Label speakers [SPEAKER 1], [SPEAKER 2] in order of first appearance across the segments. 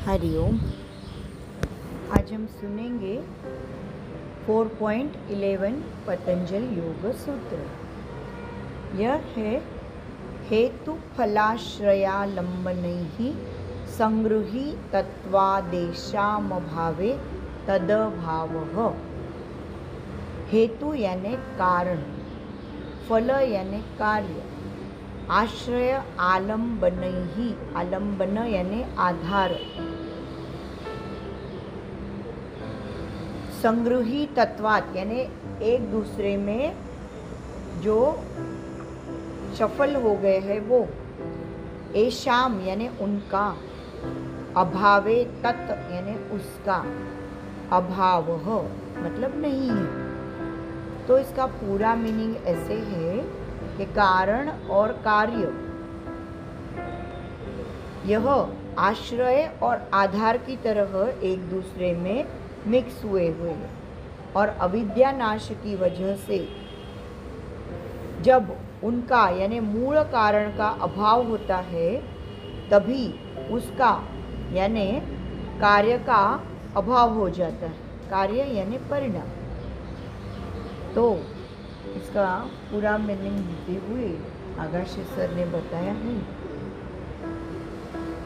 [SPEAKER 1] हरिओम। आज हम सुनेंगे 4.11 पतंजल योग सूत्र। यह है हेतु फलाश्रयालंबनैः संगृही तत्वादेशामभावे तदभावः। हेतु यानी कारण, फल यानी कार्य, आश्रय आलंबनैः, आलंबन यानी आधार, संगृही तत्वात यानी एक दूसरे में जो सफल हो गए हैं वो, एशाम यानी उनका, अभावे तत् यानी उसका, अभाव मतलब नहीं है। तो इसका पूरा मीनिंग ऐसे है कि कारण और कार्य यह आश्रय और आधार की तरह एक दूसरे में मिक्स हुए और अविद्या नाश की वजह से जब उनका यानी मूल कारण का अभाव होता है तभी उसका यानी कार्य का अभाव हो जाता है। कार्य यानी परिणाम। तो इसका पूरा मीनिंग देते हुए आगाशे सर ने बताया है,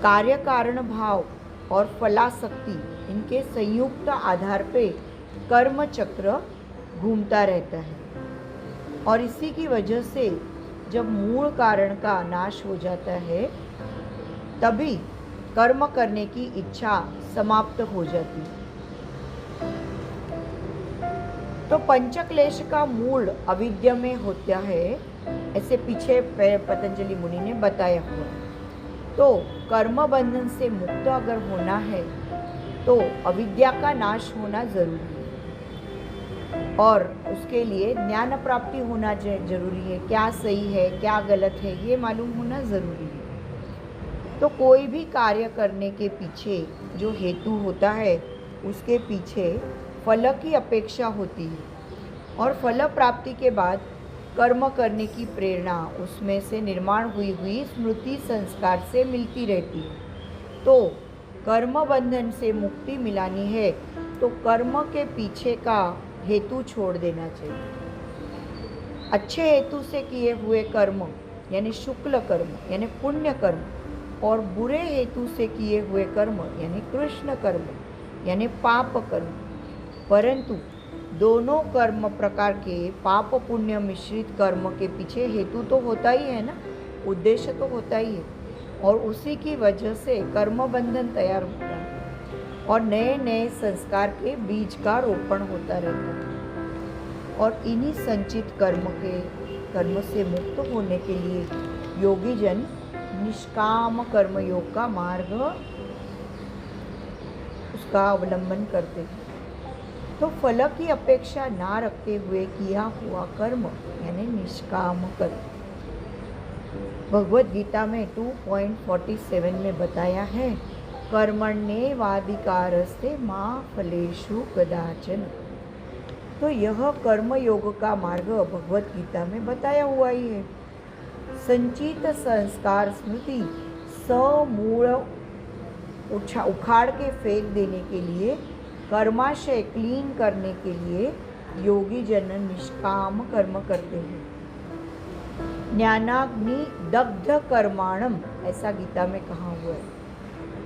[SPEAKER 1] कार्य कारण भाव और फलाशक्ति इनके संयुक्त आधार पे कर्म चक्र घूमता रहता है और इसी की वजह से जब मूल कारण का नाश हो जाता है तभी कर्म करने की इच्छा समाप्त हो जाती है। तो पंचक्लेश का मूल अविद्या में होता है, ऐसे पीछे पतंजलि मुनि ने बताया हुआ। तो कर्म बंधन से मुक्त अगर होना है तो अविद्या का नाश होना जरूरी है और उसके लिए ज्ञान प्राप्ति होना जरूरी है। क्या सही है क्या गलत है ये मालूम होना जरूरी है। तो कोई भी कार्य करने के पीछे जो हेतु होता है उसके पीछे फल की अपेक्षा होती है और फल प्राप्ति के बाद कर्म करने की प्रेरणा उसमें से निर्माण हुई स्मृति संस्कार से मिलती रहती है। तो कर्म बंधन से मुक्ति मिलानी है तो कर्म के पीछे का हेतु छोड़ देना चाहिए। अच्छे हेतु से किए हुए कर्म यानी शुक्ल कर्म यानी पुण्य कर्म और बुरे हेतु से किए हुए कर्म यानी कृष्ण कर्म यानी पाप कर्म, परंतु दोनों कर्म प्रकार के पाप पुण्य मिश्रित कर्म के पीछे हेतु तो होता ही है ना, उद्देश्य तो होता ही है और उसी की वजह से कर्म बंधन तैयार होता है और नए नए संस्कार के बीज का रोपण होता रहता है। और इन्हीं संचित कर्म से मुक्त होने के लिए योगी जन निष्काम कर्म योग का मार्ग उसका अवलंबन करते हैं। तो फल की अपेक्षा ना रखते हुए किया हुआ कर्म यानी निष्काम कर्म। भगवद गीता में 2.47 में बताया है, कर्मण्येवाधिकारस्ते मा फलेषु कदाचन। तो यह कर्म योग का मार्ग भगवद गीता में बताया हुआ ही है। संचित संस्कार स्मृति समूल उखाड़ के फेंक देने के लिए, कर्माशय क्लीन करने के लिए योगी जन निष्काम कर्म करते हैं। ज्ञानाग्नि दग्ध कर्माणम ऐसा गीता में कहा हुआ है।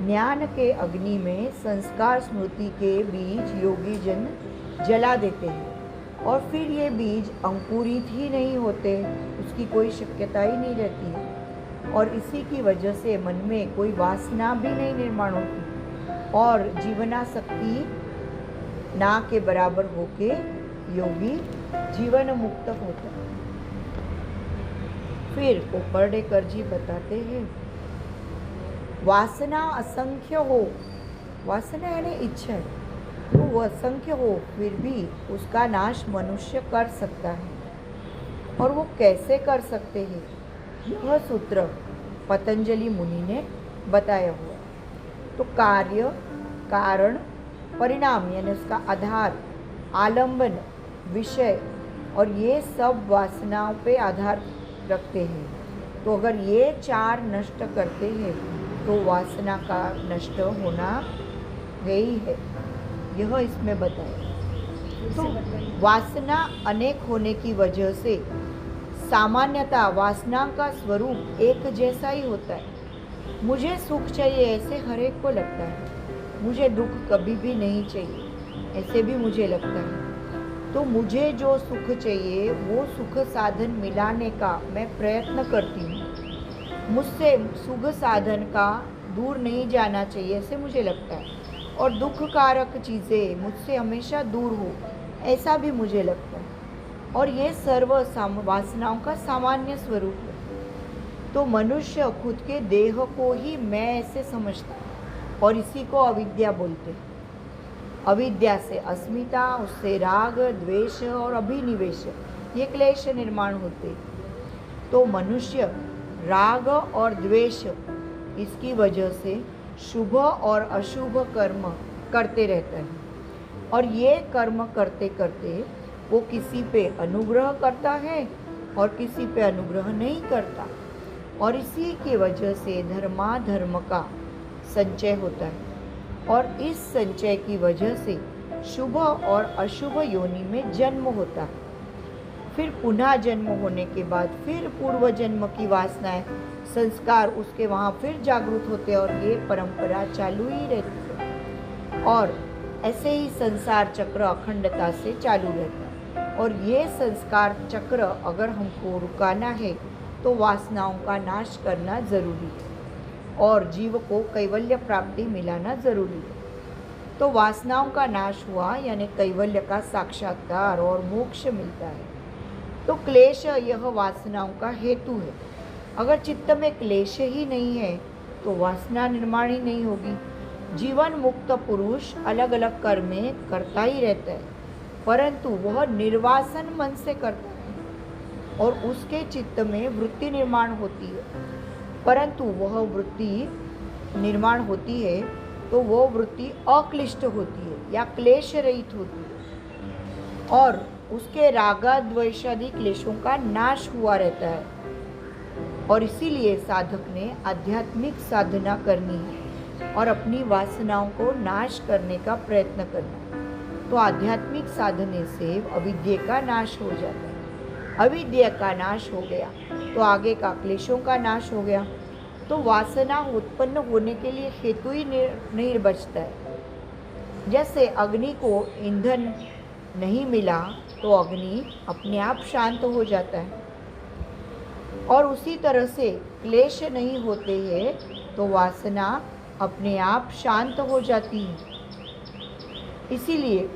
[SPEAKER 1] ज्ञान के अग्नि में संस्कार स्मृति के बीज योगी जन जला देते हैं और फिर ये बीज अंकुरित ही नहीं होते, उसकी कोई शक्यता ही नहीं रहती है और इसी की वजह से मन में कोई वासना भी नहीं निर्माण होती और जीवनाशक्ति ना के बराबर होके योगी जीवन मुक्त होता है। फिर कोपर्डेकर जी बताते हैं, वासना असंख्य हो, वासना यानी इच्छा, तो वो असंख्य हो फिर भी उसका नाश मनुष्य कर सकता है। और वो कैसे कर सकते हैं यह सूत्र पतंजलि मुनि ने बताया हुआ। तो कार्य कारण परिणाम यानी उसका आधार, आलंबन विषय और ये सब वासनाओं पे आधार रखते हैं। तो अगर ये चार नष्ट करते हैं तो वासना का नष्ट होना यही है, यह इसमें बताया। तो वासना अनेक होने की वजह से सामान्यतः वासना का स्वरूप एक जैसा ही होता है। मुझे सुख चाहिए ऐसे हर एक को लगता है, मुझे दुख कभी भी नहीं चाहिए ऐसे भी मुझे लगता है। तो मुझे जो सुख चाहिए वो सुख साधन मिलाने का मैं प्रयत्न करती हूँ। मुझसे सुख साधन का दूर नहीं जाना चाहिए ऐसे मुझे लगता है, और दुख कारक चीज़ें मुझसे हमेशा दूर हो ऐसा भी मुझे लगता है। और ये सर्व वासनाओं का सामान्य स्वरूप है। तो मनुष्य खुद के देह को ही मैं ऐसे समझता है, और इसी को अविद्या बोलते हैं। अविद्या से अस्मिता, उससे राग, द्वेष और अभिनिवेश, ये क्लेश निर्माण होते। तो मनुष्य राग और द्वेष इसकी वजह से शुभ और अशुभ कर्म करते रहता है, और ये कर्म करते करते वो किसी पे अनुग्रह करता है और किसी पे अनुग्रह नहीं करता, और इसी की वजह से धर्माधर्म का संचय होता है, और इस संचय की वजह से शुभ और अशुभ योनि में जन्म होता है। फिर पुनः जन्म होने के बाद फिर पूर्व जन्म की वासनाएं, संस्कार उसके वहाँ फिर जागृत होते हैं, और ये परंपरा चालू ही रहती है, और ऐसे ही संसार चक्र अखंडता से चालू रहता है। और ये संस्कार चक्र अगर हमको रुकाना है तो वासनाओं का नाश करना जरूरी है, और जीव को कैवल्य प्राप्ति मिलाना जरूरी है। तो वासनाओं का नाश हुआ यानी कैवल्य का साक्षात्कार और मोक्ष मिलता है। तो क्लेश यह वासनाओं का हेतु है। अगर चित्त में क्लेश ही नहीं है तो वासना निर्माण ही नहीं होगी। जीवन मुक्त पुरुष अलग अलग कर्में करता ही रहता है, परंतु वह निर्वासन मन से करता है, और उसके चित्त में वृत्ति निर्माण होती है। परंतु वह वृत्ति निर्माण होती है तो वह वृत्ति अक्लिष्ट होती है या क्लेश रहित होती है, और उसके रागा द्वेषादि क्लेशों का नाश हुआ रहता है। और इसीलिए साधक ने आध्यात्मिक साधना करनी है और अपनी वासनाओं को नाश करने का प्रयत्न करना है। तो आध्यात्मिक साधने से अविद्या का नाश हो जाता है। अविद्या का नाश हो गया तो आगे का क्लेशों का नाश हो गया। तो वासना उत्पन्न होने के लिए हेतु ही नहीं बचता है। जैसे अग्नि को ईंधन नहीं मिला तो अग्नि अपने आप शांत हो जाता है, और उसी तरह से क्लेश नहीं होते हैं तो वासना अपने आप शांत हो जाती है। इसीलिए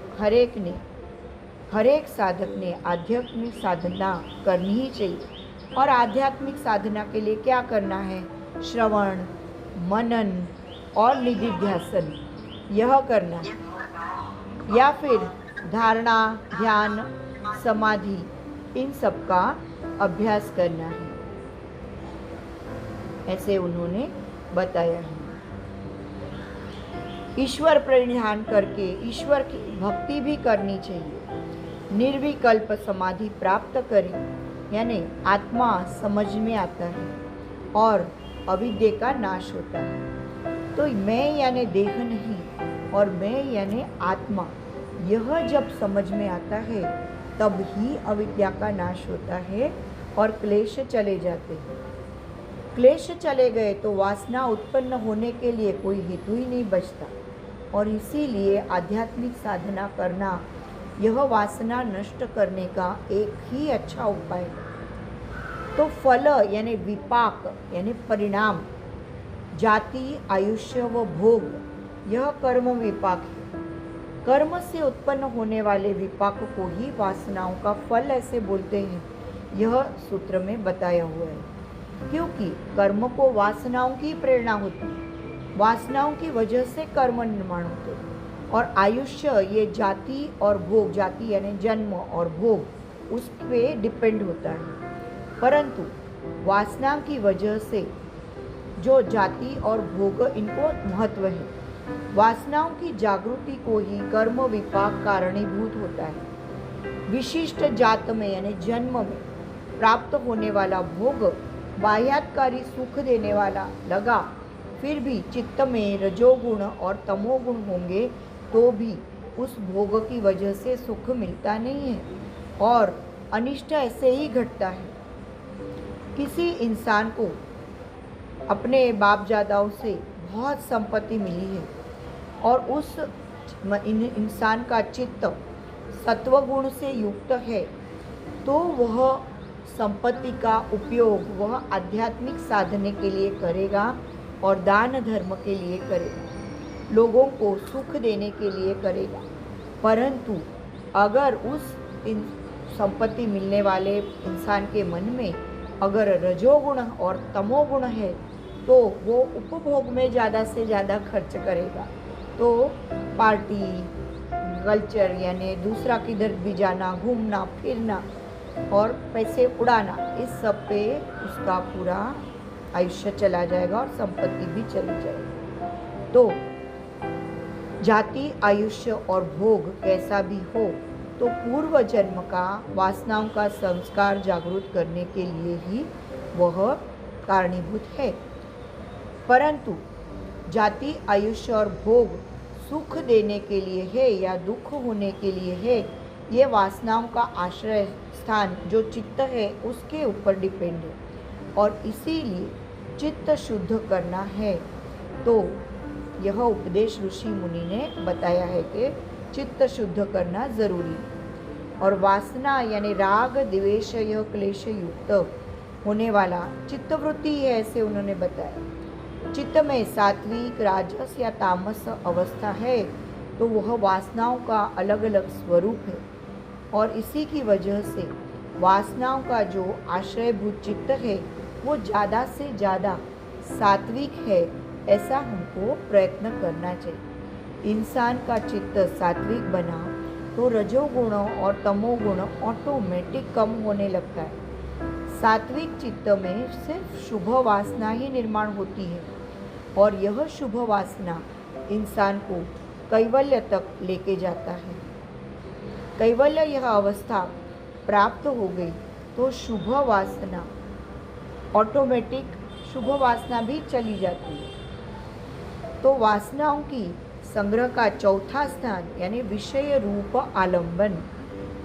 [SPEAKER 1] हर एक साधक ने आध्यात्मिक साधना करनी ही चाहिए। और आध्यात्मिक साधना के लिए क्या करना है? श्रवण, मनन और निधिध्यासन यह करना है, या फिर धारणा, ध्यान, समाधि, इन सब का अभ्यास करना है, ऐसे उन्होंने बताया है। ईश्वर प्रणिधान करके ईश्वर की भक्ति भी करनी चाहिए। निर्विकल्प समाधि प्राप्त करें यानी आत्मा समझ में आता है और अविद्या का नाश होता है। तो मैं यानी देह नहीं और मैं यानी आत्मा, यह जब समझ में आता है तब ही अविद्या का नाश होता है और क्लेश चले जाते हैं। क्लेश चले गए तो वासना उत्पन्न होने के लिए कोई हेतु ही नहीं बचता, और इसीलिए आध्यात्मिक साधना करना यह वासना नष्ट करने का एक ही अच्छा उपाय है। तो फल यानी विपाक यानी परिणाम, जाति, आयुष्य व भोग, यह कर्म विपाक है। कर्म से उत्पन्न होने वाले विपाक को ही वासनाओं का फल ऐसे बोलते हैं, यह सूत्र में बताया हुआ है। क्योंकि कर्म को वासनाओं की प्रेरणा होती है, वासनाओं की वजह से कर्म निर्माण होते हैं। और आयुष्य ये जाति और भोग, जाति यानी जन्म और भोग, उस पे डिपेंड होता है। परंतु वासना की वजह से जो जाति और भोग इनको महत्व है, वासनाओं की जागृति को ही कर्म विपाक कारणीभूत होता है। विशिष्ट जात में यानी जन्म में प्राप्त होने वाला भोग बाह्यात्कारी सुख देने वाला लगा, फिर भी चित्त में रजोगुण और तमोगुण होंगे तो भी उस भोग की वजह से सुख मिलता नहीं है और अनिष्ट ऐसे ही घटता है। किसी इंसान को अपने बाप दादाओं से बहुत संपत्ति मिली है और उस इंसान का चित्त सत्वगुण से युक्त है, तो वह संपत्ति का उपयोग वह आध्यात्मिक साधने के लिए करेगा और दान धर्म के लिए करेगा, लोगों को सुख देने के लिए करेगा। परंतु अगर उस संपत्ति मिलने वाले इंसान के मन में अगर रजोगुण और तमोगुण है तो वो उपभोग में ज़्यादा से ज़्यादा खर्च करेगा। तो पार्टी कल्चर यानी दूसरा किधर भी जाना, घूमना फिरना और पैसे उड़ाना, इस सब पे उसका पूरा आयुष्य चला जाएगा और संपत्ति भी चली जाएगी। तो जाति, आयुष्य और भोग कैसा भी हो तो पूर्व जन्म का वासनाओं का संस्कार जागृत करने के लिए ही वह कारणीभूत है। परंतु जाति, आयुष्य और भोग सुख देने के लिए है या दुख होने के लिए है, ये वासनाओं का आश्रय स्थान जो चित्त है उसके ऊपर डिपेंड है और इसीलिए चित्त शुद्ध करना है। तो यह उपदेश ऋषि मुनि ने बताया है कि चित्त शुद्ध करना जरूरी है और वासना यानी राग द्वेष यह क्लेश युक्त होने वाला चित्तवृत्ति है, ऐसे उन्होंने बताया। चित्त में सात्विक, राजस या तामस अवस्था है तो वह वासनाओं का अलग अलग स्वरूप है और इसी की वजह से वासनाओं का जो आश्रयभूत चित्त है वो ज़्यादा से ज़्यादा सात्विक है, ऐसा हमको प्रयत्न करना चाहिए। इंसान का चित्त सात्विक बना तो रजोगुण और तमोगुण ऑटोमेटिक कम होने लगता है। सात्विक चित्त में सिर्फ शुभ वासना ही निर्माण होती है और यह शुभ वासना इंसान को कैवल्य तक लेके जाता है। कैवल्य यह अवस्था प्राप्त हो गई तो शुभ वासना ऑटोमेटिक शुभ वासना भी चली जाती है। तो वासनाओं की संग्रह का चौथा स्थान यानी विषय रूप आलंबन।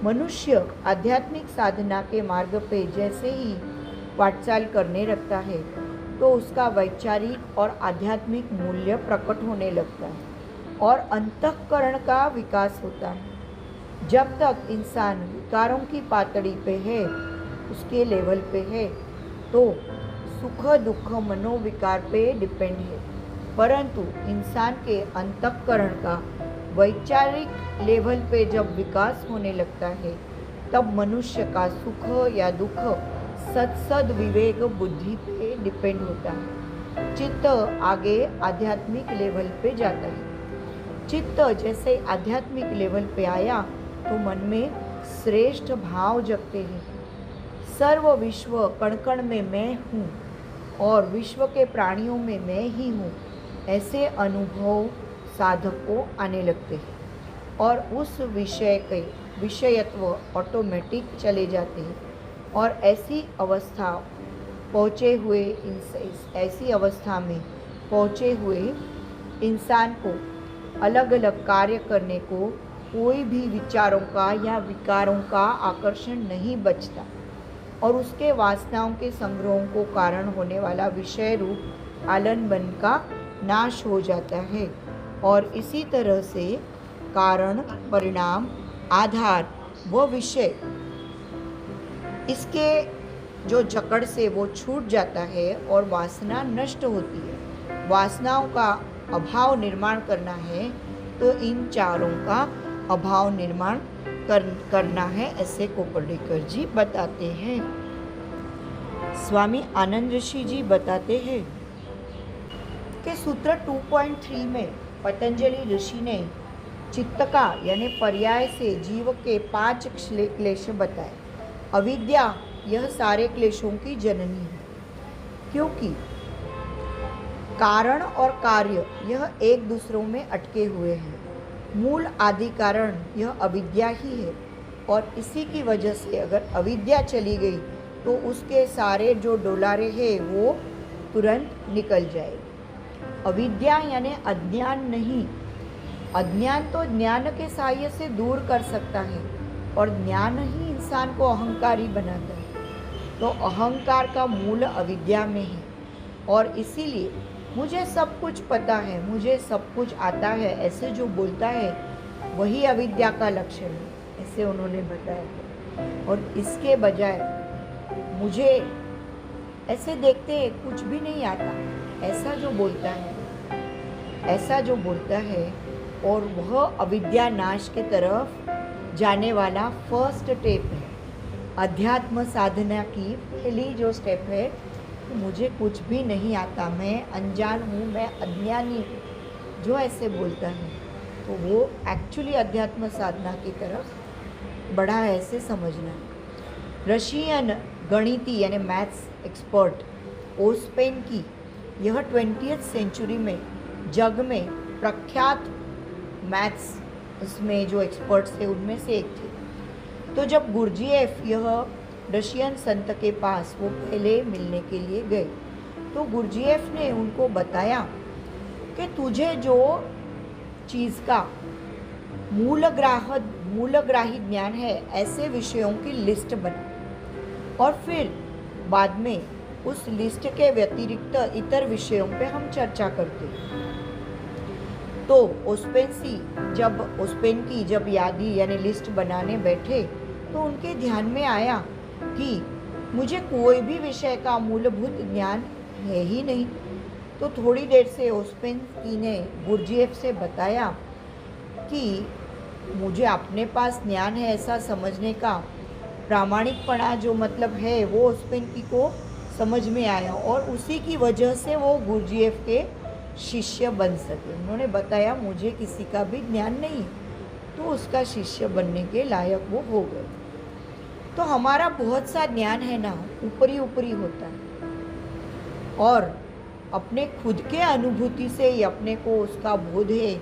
[SPEAKER 1] मनुष्य आध्यात्मिक साधना के मार्ग पे जैसे ही वाटचाल करने लगता है तो उसका वैचारिक और आध्यात्मिक मूल्य प्रकट होने लगता है और अंतःकरण का विकास होता है। जब तक इंसान विकारों की पातड़ी पे है, उसके लेवल पे है, तो सुख दुख मनोविकार पे डिपेंड है। परंतु इंसान के अंतःकरण का वैचारिक लेवल पे जब विकास होने लगता है तब मनुष्य का सुख या दुख सद विवेक बुद्धि पे डिपेंड होता है। चित्त आगे आध्यात्मिक लेवल पे जाता है। चित्त जैसे आध्यात्मिक लेवल पे आया तो मन में श्रेष्ठ भाव जगते हैं। सर्व विश्व कण कण में मैं हूँ और विश्व के प्राणियों में मैं ही हूँ, ऐसे अनुभव साधक को आने लगते हैं और उस विषय के विषयत्व ऑटोमेटिक चले जाते हैं और ऐसी अवस्था में पहुँचे हुए इंसान को अलग अलग कार्य करने को कोई भी विचारों का या विकारों का आकर्षण नहीं बचता और उसके वासनाओं के संग्रहों को कारण होने वाला विषय रूप आलंबन का नाश हो जाता है और इसी तरह से कारण, परिणाम, आधार व विषय इसके जो जकड़ से वो छूट जाता है और वासना नष्ट होती है। वासनाओं का अभाव निर्माण करना है तो इन चारों का अभाव निर्माण करना है, ऐसे कोपर्डिकर जी बताते हैं। स्वामी आनंद ऋषि जी बताते हैं कि सूत्र 2.3 में पतंजलि ऋषि ने चित्त का यानी पर्याय से जीव के 5 क्लेश बताए। अविद्या यह सारे क्लेशों की जननी है क्योंकि कारण और कार्य यह एक दूसरों में अटके हुए हैं। मूल आदि कारण यह अविद्या ही है और इसी की वजह से अगर अविद्या चली गई तो उसके सारे जो डोलारे हैं वो तुरंत निकल जाएगी। अविद्या यानी अज्ञान नहीं। अज्ञान तो ज्ञान के सहाय से दूर कर सकता है और ज्ञान ही इंसान को अहंकारी बनाता है। तो अहंकार का मूल अविद्या में है और इसीलिए मुझे सब कुछ पता है, मुझे सब कुछ आता है, ऐसे जो बोलता है वही अविद्या का लक्षण है, ऐसे उन्होंने बताया। और इसके बजाय मुझे ऐसे देखते कुछ भी नहीं आता, ऐसा जो बोलता है, ऐसा जो बोलता है, और वह अविद्या नाश की तरफ जाने वाला फर्स्ट स्टेप है। अध्यात्म साधना की पहली जो स्टेप है, मुझे कुछ भी नहीं आता, मैं अनजान हूँ, मैं अज्ञानी हूँ, जो ऐसे बोलता है तो वो एक्चुअली अध्यात्म साधना की तरफ बढ़ा है, ऐसे समझना। रशियन गणिती यानी मैथ्स एक्सपर्ट ओस्पेनकी यह 20वीं सेंचुरी में जग में प्रख्यात मैथ्स इसमें जो एक्सपर्ट्स थे उनमें से एक थे। तो जब गुरजीएफ यह रशियन संत के पास वो पहले मिलने के लिए गए तो गुरजीएफ ने उनको बताया कि तुझे जो चीज़ का मूलग्राही ज्ञान है ऐसे विषयों की लिस्ट बना और फिर बाद में उस लिस्ट के व्यतिरिक्त इतर विषयों पे हम चर्चा करते। तो ओस्पेनकी जब यादी यानी लिस्ट बनाने बैठे तो उनके ध्यान में आया कि मुझे कोई भी विषय का मूलभूत ज्ञान है ही नहीं। तो थोड़ी देर से ओस्पेनकी ने गुरजीएफ से बताया कि मुझे अपने पास ज्ञान है ऐसा समझने का प्रामाणिकपना जो मतलब है वो ओस्पेनकी को समझ में आया और उसी की वजह से वो गुरजीएफ के शिष्य बन सके। उन्होंने बताया मुझे किसी का भी ज्ञान नहीं, तो उसका शिष्य बनने के लायक वो हो गए। तो हमारा बहुत सा ज्ञान है ना, ऊपरी ऊपरी होता है और अपने खुद के अनुभूति से ही अपने को उसका बोध है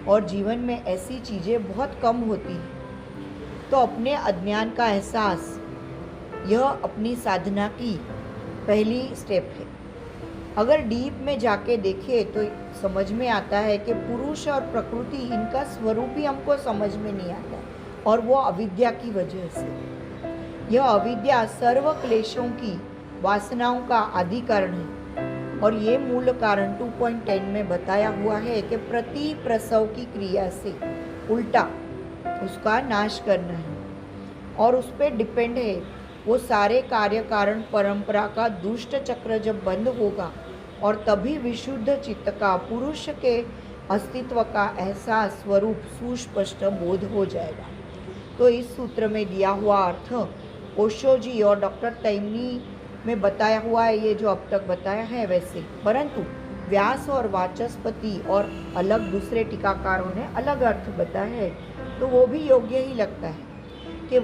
[SPEAKER 1] और जीवन में ऐसी चीज़ें बहुत कम होती हैं। तो अपने अज्ञान का एहसास यह अपनी साधना की पहली स्टेप है। अगर डीप में जाके देखें तो समझ में आता है कि पुरुष और प्रकृति इनका स्वरूप ही हमको समझ में नहीं आता और वो अविद्या की वजह से। यह अविद्या सर्व क्लेशों की वासनाओं का आदि कारण है और ये मूल कारण 2.10 में बताया हुआ है कि प्रति प्रसव की क्रिया से उल्टा उसका नाश करना है और उस पर डिपेंड है वो सारे कार्य कारण परंपरा का दुष्ट चक्र जब बंद होगा और तभी विशुद्ध चित्त का पुरुष के अस्तित्व का एहसास स्वरूप सुस्पष्ट बोध हो जाएगा। तो इस सूत्र में दिया हुआ अर्थ ओशो जी और डॉक्टर तैमनी में बताया हुआ है, ये जो अब तक बताया है वैसे, परंतु व्यास और वाचस्पति और अलग दूसरे टीकाकारों ने अलग अर्थ बताया है। तो वो भी योग्य ही लगता है कि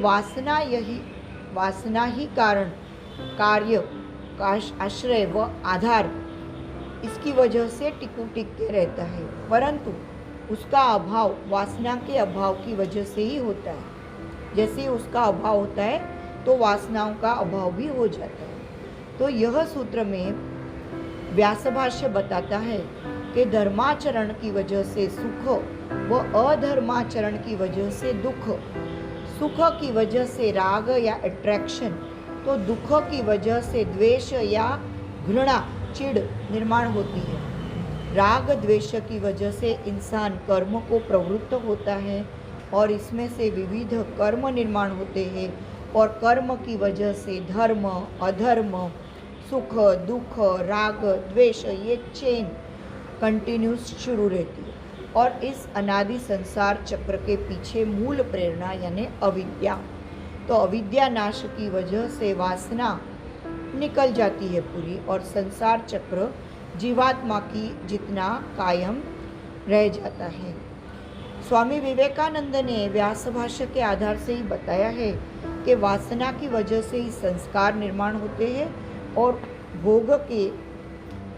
[SPEAKER 1] वासना ही कारण कार्य का आश्रय व आधार इसकी वजह से टिक के रहता है, परंतु उसका अभाव वासना के अभाव की वजह से ही होता है। जैसे ही उसका अभाव होता है तो वासनाओं का अभाव भी हो जाता है। तो यह सूत्र में व्यासभाष्य बताता है कि धर्माचरण की वजह से सुख व अधर्माचरण की वजह से दुख, सुख की वजह से राग या अट्रैक्शन, तो दुख की वजह से द्वेष या घृणा चिढ़ निर्माण होती है। राग द्वेष की वजह से इंसान कर्म को प्रवृत्त होता है और इसमें से विविध कर्म निर्माण होते हैं और कर्म की वजह से धर्म अधर्म सुख दुख राग द्वेष ये चेन कंटिन्यूस शुरू रहती है। और इस अनादि संसार चक्र के पीछे मूल प्रेरणा यानी अविद्या। तो अविद्या नाश की वजह से वासना निकल जाती है पूरी और संसार चक्र जीवात्मा की जितना कायम रह जाता है। स्वामी विवेकानंद ने व्यासभाष्य के आधार से ही बताया है कि वासना की वजह से ही संस्कार निर्माण होते हैं और भोग के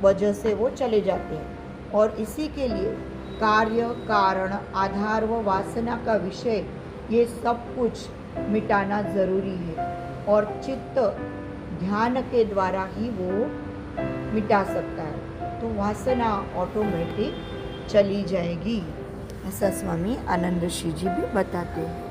[SPEAKER 1] वजह से वो चले जाते हैं और इसी के लिए कार्य कारण आधार व वासना का विषय ये सब कुछ मिटाना ज़रूरी है और चित्त ध्यान के द्वारा ही वो मिटा सकता है। तो वासना ऑटोमेटिक चली जाएगी। ऐसा स्वामी आनंद ऋषि जी भी बताते हैं।